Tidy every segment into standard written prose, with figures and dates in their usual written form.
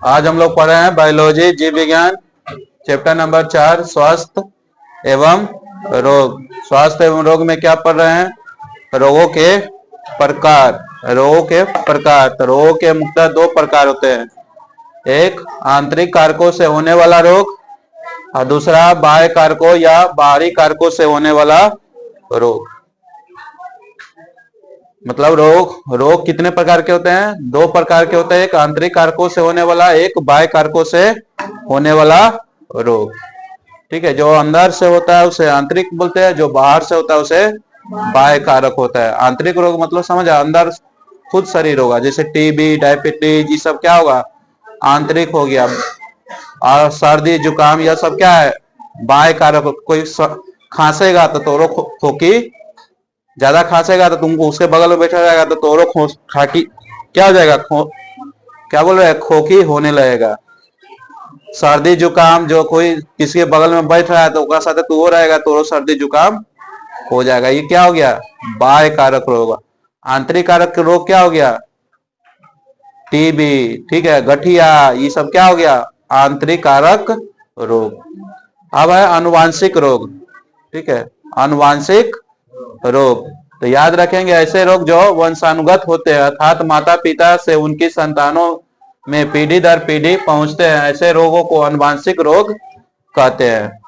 आज हम लोग पढ़ रहे हैं बायोलॉजी जीव विज्ञान चैप्टर नंबर 4 स्वास्थ्य एवं रोग। स्वास्थ्य एवं रोग में क्या पढ़ रहे हैं? रोगों के प्रकार। रोगों के प्रकार, तो रोगों के मुख्यतः दो प्रकार होते हैं, एक आंतरिक कारकों से होने वाला रोग और दूसरा बाह्य कारकों या बाहरी कारकों से होने वाला रोग। मतलब रोग कितने प्रकार के होते हैं? दो प्रकार के होते हैं, एक आंतरिक कारकों से होने वाला, एक बाह्य कारकों से होने वाला रोग। ठीक है, जो अंदर से होता है उसे आंतरिक बोलते हैं, जो बाहर से होता है उसे बाह्य कारक होता है। आंतरिक रोग मतलब समझा, अंदर खुद शरीर होगा, जैसे टीबी, डायबिटीज, ये सब क्या होगा? आंतरिक हो गया। और सर्दी जुकाम यह सब क्या है? बाह्य कारक। कोई खांसेगा तो तोरो खोकी, ज्यादा खांसेगा तो तुमको उसके बगल में बैठा रहेगा तो तोरो खाकी क्या हो जाएगा? क्या बोल रहे हैं? खोखी होने लगेगा। सर्दी जुकाम, जो कोई किसी के बगल में बैठ रहा है तो उसका साथ तू हो रहेगा, तो सर्दी जुकाम हो जाएगा। ये क्या हो गया? बाह्य कारक रोग। आंतरिक कारक रोग क्या हो गया? टीबी, ठीक है, गठिया, ये सब क्या हो गया? आंतरिक कारक रोग। अब है अनुवांशिक रोग। ठीक है, अनुवांशिक रोग, तो याद रखेंगे ऐसे रोग जो वंशानुगत होते हैं, अर्थात माता पिता से उनकी संतानों में पीढ़ी दर पीढ़ी पहुंचते हैं, ऐसे रोगों को अनुवांशिक रोग कहते हैं।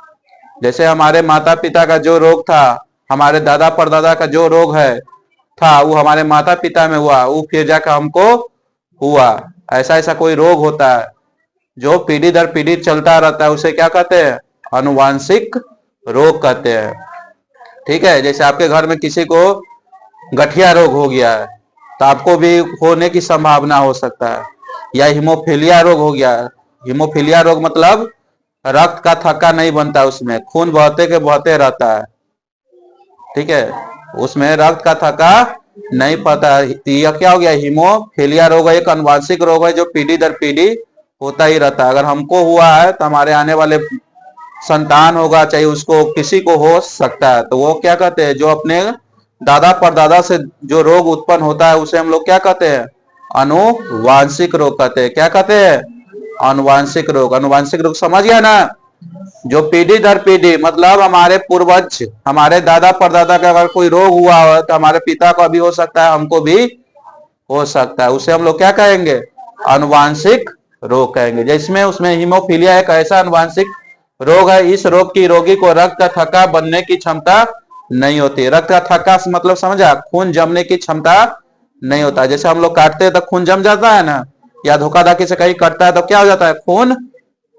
जैसे हमारे माता पिता का जो रोग था, हमारे दादा परदादा का जो रोग है था, वो हमारे माता पिता में हुआ, वो फिर जाकर हमको हुआ। ऐसा ऐसा कोई रोग होता है जो पीढ़ी दर पीढ़ी चलता रहता है, उसे क्या कहते हैं? अनुवांशिक रोग कहते हैं। ठीक है, जैसे आपके घर में किसी को गठिया रोग हो गया है तो आपको भी होने की संभावना हो सकता है। या हीमोफीलिया रोग हो गया है। हीमोफीलिया रोग मतलब रक्त का थक्का नहीं बनता, उसमें खून बहते के बहते रहता है। ठीक है, उसमें रक्त का थक्का नहीं पता। यह क्या हो गया? हीमोफीलिया रोग एक अनुवांशिक रोग है जो पीढ़ी दर पीढ़ी होता ही रहता है। अगर हमको हुआ है तो हमारे आने वाले संतान होगा, चाहे उसको किसी को हो सकता है, तो वो क्या कहते हैं? जो अपने दादा परदादा से जो रोग उत्पन्न होता है उसे हम लोग क्या कहते हैं? अनुवांशिक रोग कहते हैं। क्या कहते हैं? अनुवांशिक रोग। अनुवांशिक रोग समझ गया ना? जो पीढ़ी दर पीढ़ी, मतलब हमारे पूर्वज, हमारे दादा परदादा का अगर कोई रोग हुआ हो तो हमारे पिता को भी हो सकता है, हमको भी हो सकता है, उसे हम लोग क्या कहेंगे? अनुवांशिक रोग कहेंगे। जिसमें उसमें हीमोफीलिया एक ऐसा अनुवांशिक रोग है, इस रोग की रोगी को रक्त का थक्का बनने की क्षमता नहीं होती। रक्त का थक्का मतलब समझा, खून जमने की क्षमता नहीं होता। जैसे हम लोग काटते हैं तो खून जम जाता है ना, या धोखाधड़ी से कहीं कटता है तो क्या हो जाता है? खून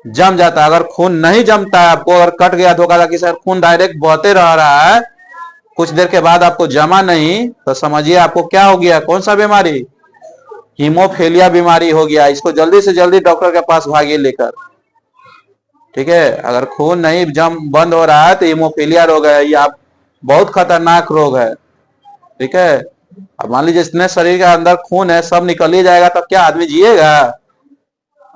जम जाता है। अगर खून नहीं जमता है, आपको अगर कट गया धोखाधड़ी से, खून डायरेक्ट बहते रह रहा है, कुछ देर के बाद आपको जमा नहीं, तो समझिए आपको क्या हो गया? कौन सा बीमारी? हीमोफीलिया बीमारी हो गया। इसको जल्दी से जल्दी डॉक्टर के पास भागिए लेकर। ठीक है, अगर खून नहीं जम बंद हो रहा है तो हीमोफीलिया रोग है। ये आप बहुत खतरनाक रोग है। ठीक है, अब मान लीजिए जितने शरीर के अंदर खून है सब निकल ही जाएगा तो क्या आदमी जिएगा?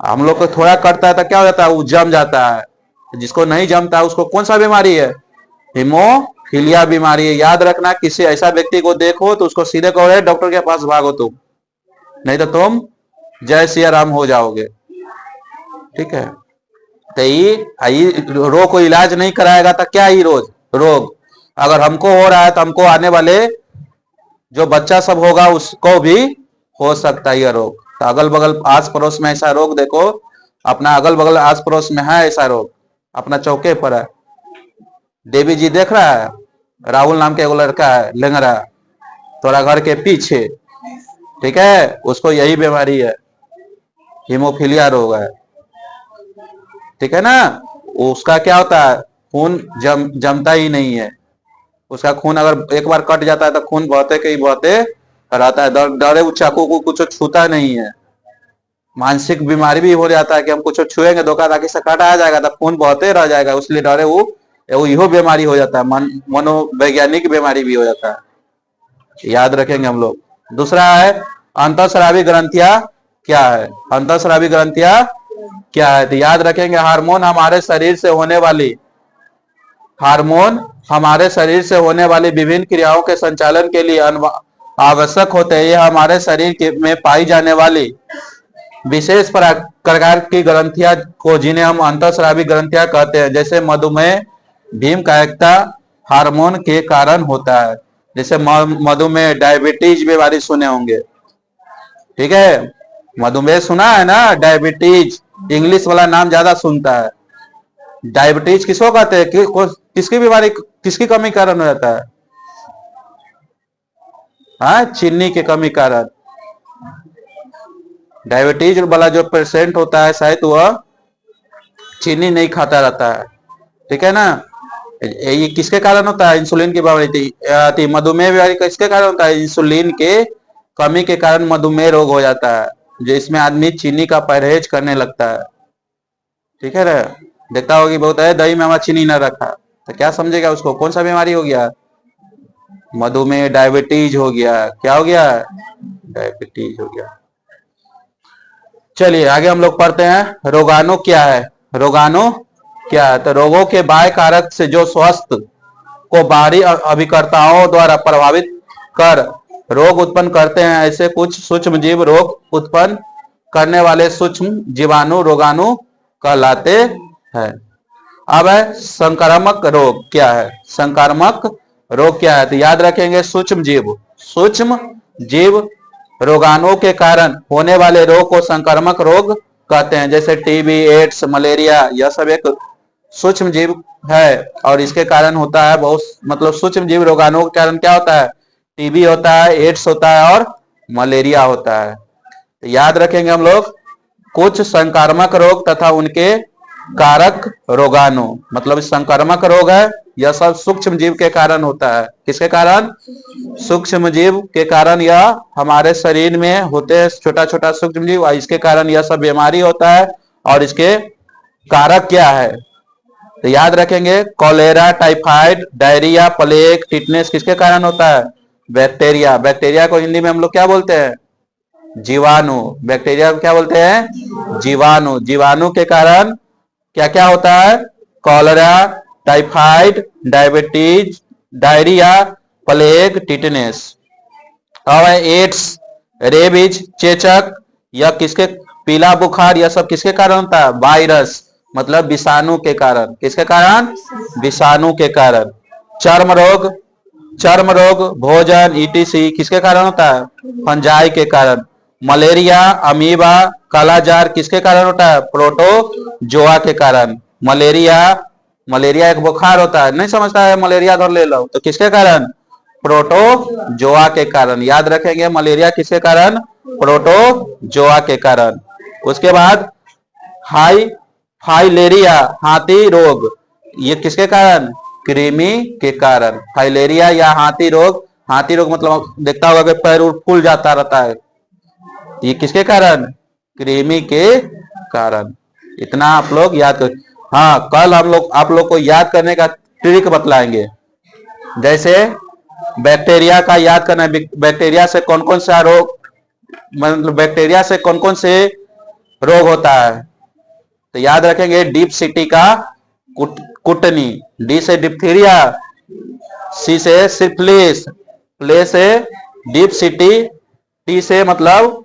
हम लोग को थोड़ा कटता है तो क्या हो जाता है? वो जम जाता है। जिसको नहीं जमता है उसको कौन सा बीमारी है? हीमोफीलिया बीमारी है। याद रखना, किसी ऐसा व्यक्ति को देखो तो उसको सीधे कहो डॉक्टर के पास भागो तुम, नहीं तो तुम जय सिया राम हो जाओगे। ठीक है, तो ये रोग को इलाज नहीं कराएगा तो क्या ही रोग अगर हमको हो रहा है तो हमको आने वाले जो बच्चा सब होगा उसको भी हो सकता है यह रोग। तो अगल बगल आस पड़ोस में ऐसा रोग देखो, अपना अगल बगल आस पड़ोस में है ऐसा रोग, अपना चौके पर है। देवी जी देख रहा है, राहुल नाम के एगो लड़का है, लेंगरा, थोड़ा घर के पीछे। ठीक है, उसको यही बीमारी है, हीमोफीलिया रोग है। ठीक है ना? उसका क्या होता है? खून जमता ही नहीं है। उसका खून अगर एक बार कट जाता है तो खून बहते के ही बहते रहता है। डरे उस चाकू को कुछ छूता नहीं है। मानसिक बीमारी भी हो जाता है कि हम कुछ छुएंगे धोखाधड़ी से काटा आ जाएगा तो खून बहते रह जाएगा, इसलिए डरे वो इहो बीमारी हो जाता है। मनोवैज्ञानिक बीमारी भी हो जाता है। याद रखेंगे हम लोग। दूसरा है अंतःस्रावी ग्रंथियां क्या है? अंतःस्रावी ग्रंथियां क्या है? तो याद रखेंगे, हार्मोन हमारे शरीर से होने वाली विभिन्न क्रियाओं के संचालन के लिए आवश्यक होते हैं। यह हमारे शरीर में पाई जाने वाली विशेष प्रकार की ग्रंथियां को जिन्हें हम अंतःस्रावी ग्रंथियां कहते हैं, जैसे मधुमेह भीम कायकता हार्मोन के कारण होता है। जैसे मधुमेह, डायबिटीज बीमारी सुने होंगे, ठीक है। मधुमेह सुना है ना, डायबिटीज इंग्लिश वाला नाम ज्यादा सुनता है। डायबिटीज किसको कहते हैं? किसकी बीमारी, किसकी कमी कारण हो जाता है? हाँ, चीनी की कमी कारण। डायबिटीज वाला जो पेशेंट होता है शायद वह चीनी नहीं खाता रहता है, ठीक है ना। ये किसके कारण होता है? इंसुलिन की बीमारी। मधुमेह बीमारी किसके कारण होता है? इंसुलिन के कमी के कारण मधुमेह रोग हो जाता है, जिसमें आदमी चीनी का परहेज करने लगता है, ठीक है ना। देखता होगी बहुत है, दही में हमारा चीनी न रखा, तो क्या समझेगा उसको? कौन सा बीमारी हो गया? मधुमेह, डायबिटीज हो गया। क्या हो गया? डायबिटीज हो गया। चलिए आगे हम लोग पढ़ते हैं, रोगाणु क्या है। रोगाणु क्या है? तो रोगों के बाह्य कारक से जो स्वास्थ्य को बाहरी अभिकर्ताओं द्वारा प्रभावित कर रोग उत्पन्न करते हैं, ऐसे कुछ सूक्ष्म जीव रोग उत्पन्न करने वाले सूक्ष्म जीवाणु रोगाणु कहलाते हैं। अब है संक्रामक रोग क्या है। संक्रामक रोग क्या है? तो याद रखेंगे, सूक्ष्म जीव रोगाणुओं के कारण होने वाले रोग को संक्रामक रोग कहते हैं। जैसे टीबी, एड्स, मलेरिया, यह सब एक सूक्ष्म जीव है और इसके कारण होता है बहुत, मतलब सूक्ष्म जीव रोगाणुओं के कारण क्या होता है? टीबी होता है, एड्स होता है और मलेरिया होता है। तो याद रखेंगे हम लोग कुछ संक्रामक रोग तथा उनके कारक रोगाणु, मतलब संक्रामक रोग है, यह सब सूक्ष्म जीव के कारण होता है। किसके कारण? सूक्ष्म जीव के कारण यह हमारे शरीर में होते हैं, छोटा छोटा सूक्ष्म जीव, इसके कारण यह सब बीमारी होता है। और इसके कारक क्या है? तो याद रखेंगे, cholera, typhoid, diarrhoea, plague, tetanus किसके कारण होता है? बैक्टीरिया। बैक्टीरिया को हिंदी में हम लोग क्या बोलते हैं? जीवाणु। बैक्टीरिया को क्या बोलते हैं? जीवाणु। जीवाणु के कारण क्या क्या होता है? Cholera, typhoid, diabetes, diarrhoea, plague, tetanus. और एड्स, रेबीज, चेचक, यह किसके, पीला बुखार, यह सब किसके कारण होता है? वायरस, मतलब विषाणु के कारण। किसके कारण? विषाणु के कारण। चर्म रोग, भोजन, ईटीसी किसके कारण होता है? फंजाई के कारण। मलेरिया, अमीबा, कालाजार किसके कारण होता है? प्रोटोजोआ के कारण। मलेरिया एक बुखार होता है, नहीं समझता है, मलेरिया धर ले लो, तो किसके कारण? प्रोटोजोआ के कारण। याद रखेंगे, मलेरिया किसके कारण? प्रोटोजोआ के कारण। उसके बाद फाइलेरिया, हाथी रोग, ये किसके कारण? कृमि के कारण। फाइलेरिया या हाथी रोग मतलब देखता होगा कि पैर फूल जाता रहता है, ये किसके कारण? कृमि के कारण। इतना आप लोग याद कर। हाँ, कल हम लोग आप लोग को याद करने का ट्रिक बतलाएंगे। जैसे बैक्टीरिया का याद करना है, बैक्टीरिया से कौन कौन सा रोग, मतलब बैक्टीरिया से कौन कौन से रोग होता है। तो याद रखेंगे, डीप सिटी का कुटनी, डी से डिप्थीरिया, सी से सिफिलिस, प्ले से डीप सिटी, टी से मतलब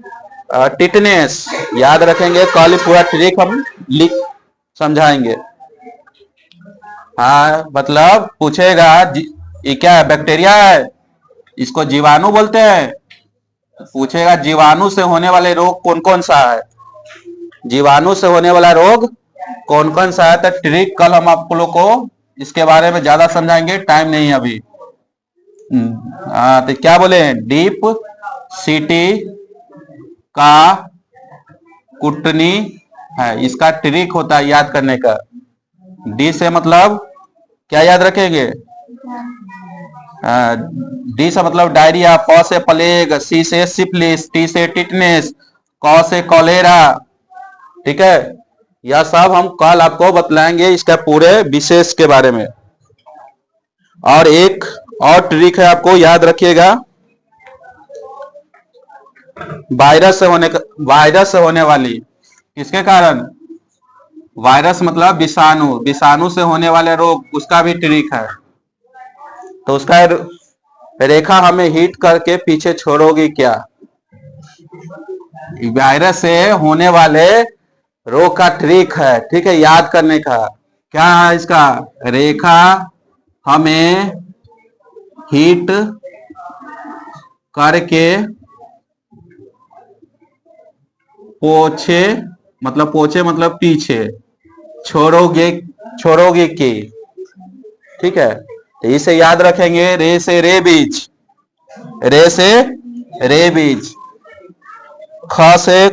टिटनेस। याद रखेंगे, कल पूरा ट्रिक हम समझाएंगे। हाँ, मतलब पूछेगा ये क्या है? बैक्टीरिया है, इसको जीवाणु बोलते हैं। पूछेगा जीवाणु से होने वाले रोग कौन कौन सा है, जीवाणु से होने वाला रोग कौन कौन सा है। तो ट्रिक कल हम आप लोग को इसके बारे में ज्यादा समझाएंगे, टाइम नहीं अभी। तो क्या बोले? डीप सिटी का कुटनी है, इसका ट्रिक होता है याद करने का। डी से मतलब क्या याद रखेंगे? डी से मतलब डायरिया, प से प्लेग, सी से सिफिलिस, टी से टिटनेस, क से कॉलेरा, ठीक है। यह सब हम कल आपको बतलाएंगे इसका पूरे विशेष के बारे में। और एक और ट्रिक है, आपको याद रखिएगा, वायरस से होने वाली, किसके कारण? वायरस मतलब विषाणु से होने वाले रोग, उसका भी ट्रिक है। तो उसका रेखा हमें हिट करके पीछे छोड़ोगी क्या? वायरस से होने वाले रोग का ट्रिक है, ठीक है, याद करने का। क्या है इसका? रेखा हमें हीट करके पोछे, मतलब पीछे छोड़ोगे की, ठीक है। तो इसे याद रखेंगे, रे से रे बीज, रे से रे बीज, ख से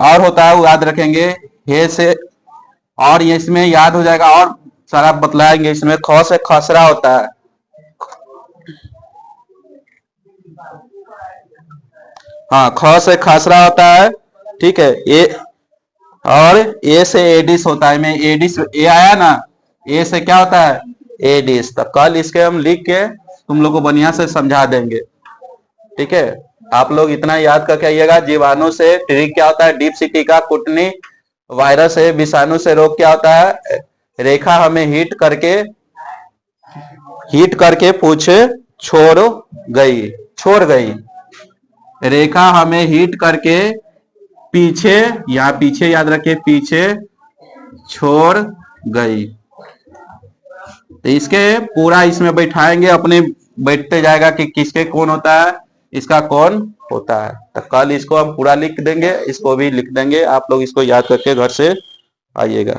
और होता है वो याद रखेंगे, हे से, और ये इसमें याद हो जाएगा, और सारा बतलाएंगे इसमें। ख से खसरा होता है, हाँ, ख से खसरा होता है, ठीक है। ए और ए से एडिस होता है, में एडिस ए आया ना, ए से क्या होता है? एडिस। तो कल इसके हम लिख के तुम लोग को बढ़िया से समझा देंगे, ठीक है। आप लोग इतना याद करके आइएगा। जीवाणु से ट्रिक क्या होता है? डिप्सिटी का कुटनी। वायरस है, विषाणु से रोग क्या होता है? रेखा हमें हीट करके पूछे छोड़ गई। रेखा हमें हीट करके पीछे, या पीछे याद रखिए, पीछे छोड़ गई। तो इसके पूरा इसमें बैठाएंगे, अपने बैठते जाएगा कि किसके कौन होता है, इसका कौन होता है। तो कल इसको हम पूरा लिख देंगे, इसको भी लिख देंगे। आप लोग इसको याद करके घर से आइएगा।